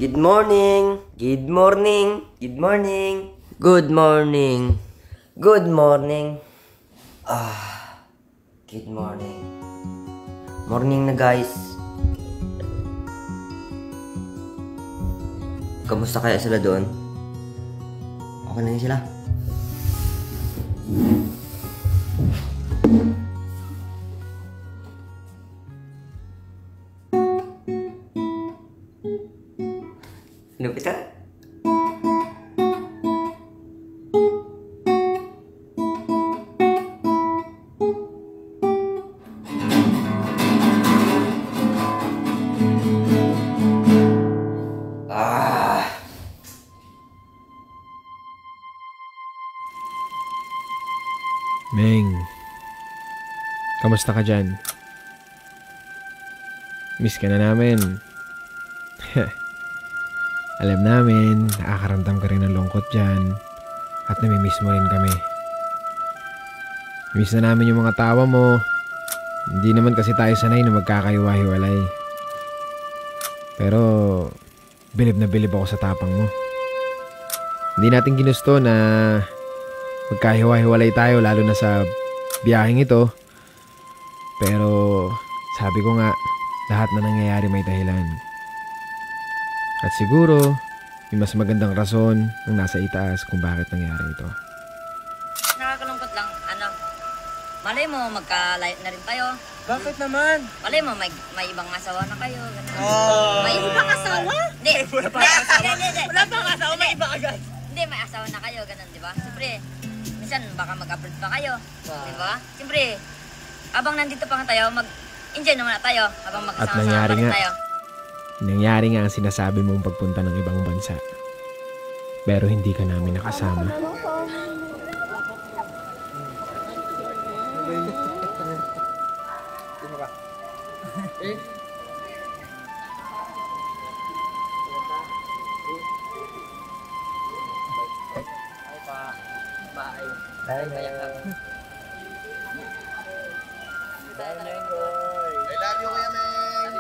Good morning. Good morning. Good morning. Good morning. Good morning. Good morning. Morning na guys. Kamusta kaya sila doon? Okay na sila? Lupit ka? Meng, kamusta ka dyan? Miss ka na namin. Alam namin, nakakaramdam ka rin ng lungkot dyan at namimiss mo rin kami. Miss na namin yung mga tawa mo. Hindi naman kasi tayo sanay na magkakaiwa-hiwalay. Pero, bilib na bilib ako sa tapang mo. Hindi natin ginusto na magkahiwa-hiwalay tayo lalo na sa biyaheng ito. Pero sabi ko nga, lahat na nangyayari may dahilan. At siguro, may mas magandang rason ang nasa itaas kung bakit nangyari ito. Nakakalungkot lang, malay mo magkalayo na rin tayo. Bakit naman? Malay mo may ibang asawa na kayo. Ganun. May ibang asawa? Hindi. Wala pang asawa? Wala pang asawa, may iba agad. Hindi, may asawa na kayo, ganun, di ba? Siyempre, minsan baka mag-upload pa kayo, di ba? Siyempre, abang nandito pa tayo, mag-enjoy naman na tayo, habang magkasama-sama pa rin tayo. Nangyari nga ang sinasabi mong pagpunta ng ibang bansa. Pero hindi ka namin nakasama. I love you, Kuya Meng.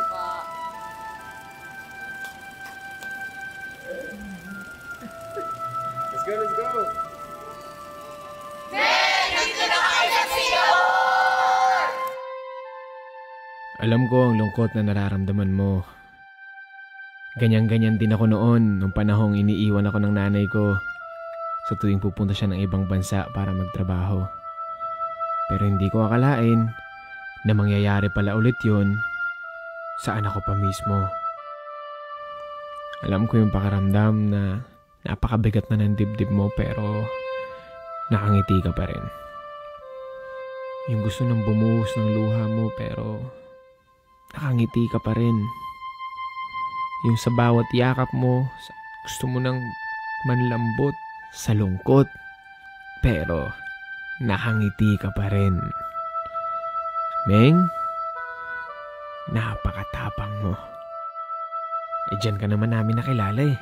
Let's go, let's go. Alam ko ang lungkot na nararamdaman mo. Ganyan-ganyan din ako noon nung panahong iniiwan ako ng nanay ko sa tuwing pupunta siya ng ibang bansa para magtrabaho. Pero hindi ko akalain na mangyayari pala ulit yun sa anak ko pa mismo. Alam ko yung pakiramdam na napakabigat na ng dibdib mo pero nakangiti ka pa rin. Yung gusto nang bumuhos ng luha mo pero nakangiti ka pa rin. Yung sa bawat yakap mo, gusto mo nang manlambot sa lungkot pero nakangiti ka pa rin. Meng, napakatapang mo. Diyan ka naman namin nakilala eh.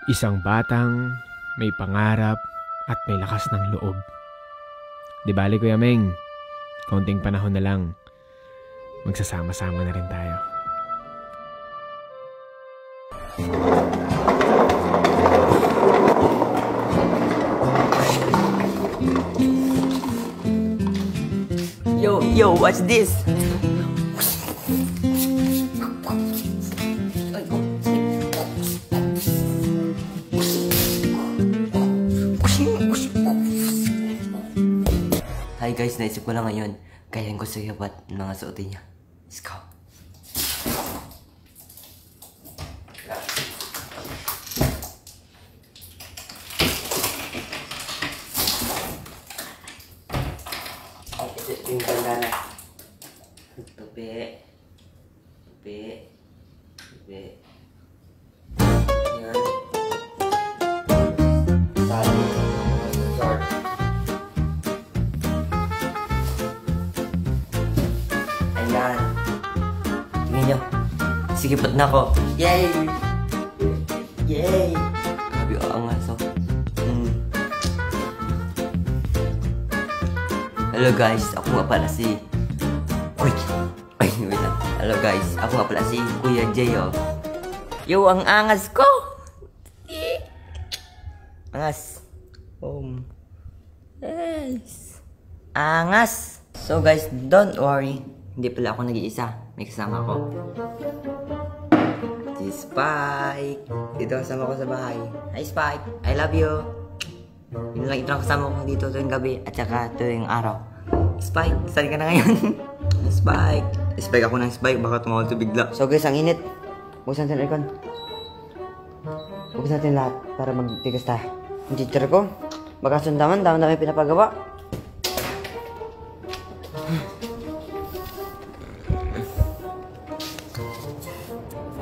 Isang batang may pangarap at may lakas ng loob. Di bali Kuya Meng, konting panahon na lang, magsasama-sama na rin tayo. Yo, what's this? Hi guys, naisip ko lang ngayon. Kaya ko sa yabat ng mga suotin niya. Let's go. Ito yung bandana. Tupi. Ayan. Tali. Short. Ayan. Tingnan nyo. Sikipot na ako. Yay! Yay! Grabe ko ang aso. Hello guys, ako nga pala si... Uy! Wait lang. Hello guys, ako nga pala si Kuya Jay, oh. Yo, ang angas ko! Angas. Yes. Angas. So guys, don't worry. Hindi pala ako nag-iisa. May kasama ko. Si Spike. Dito kasama ko sa bahay. Hi Spike, I love you. Yun lang, ito lang kasama ko dito tuwing gabi at saka tuwing araw. Spike, saan ka na ngayon? Spike. Spike ako ng Spike, baka tumawag to bigla. So guys, ang init. Buksan natin aircon. Buksan natin lahat para magtigas tayo. Yung teacher ko, baka sundaman, dami-dami pinapagawa.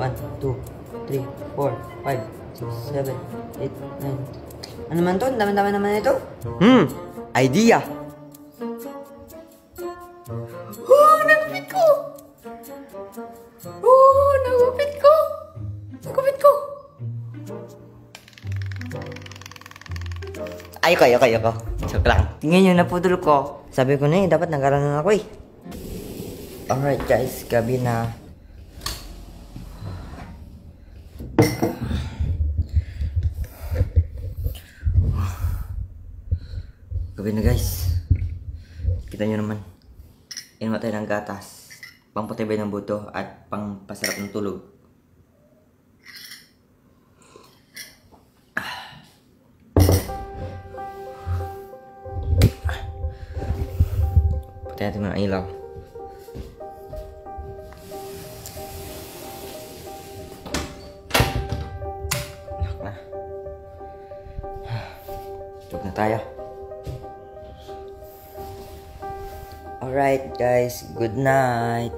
One, two, three, 4, 5, 6, 7, 8, 9. Ano naman to? Dami-dami naman ito. Idea. Oh, nagupit ko! Oh, nagupit ko! Nagupit ko! Ayoko. Joke lang. Tingnan yung napudol ko. Sabi ko na dapat nag-aral ako eh. Alright guys, gabi na. Gabi na guys. Kita nyo naman. Inumat tayo ng gatas. Pangpatibay ng buto at pangpasarap ng tulog. Patay natin mga ilaw. Tulog na tayo. Alright guys, good night.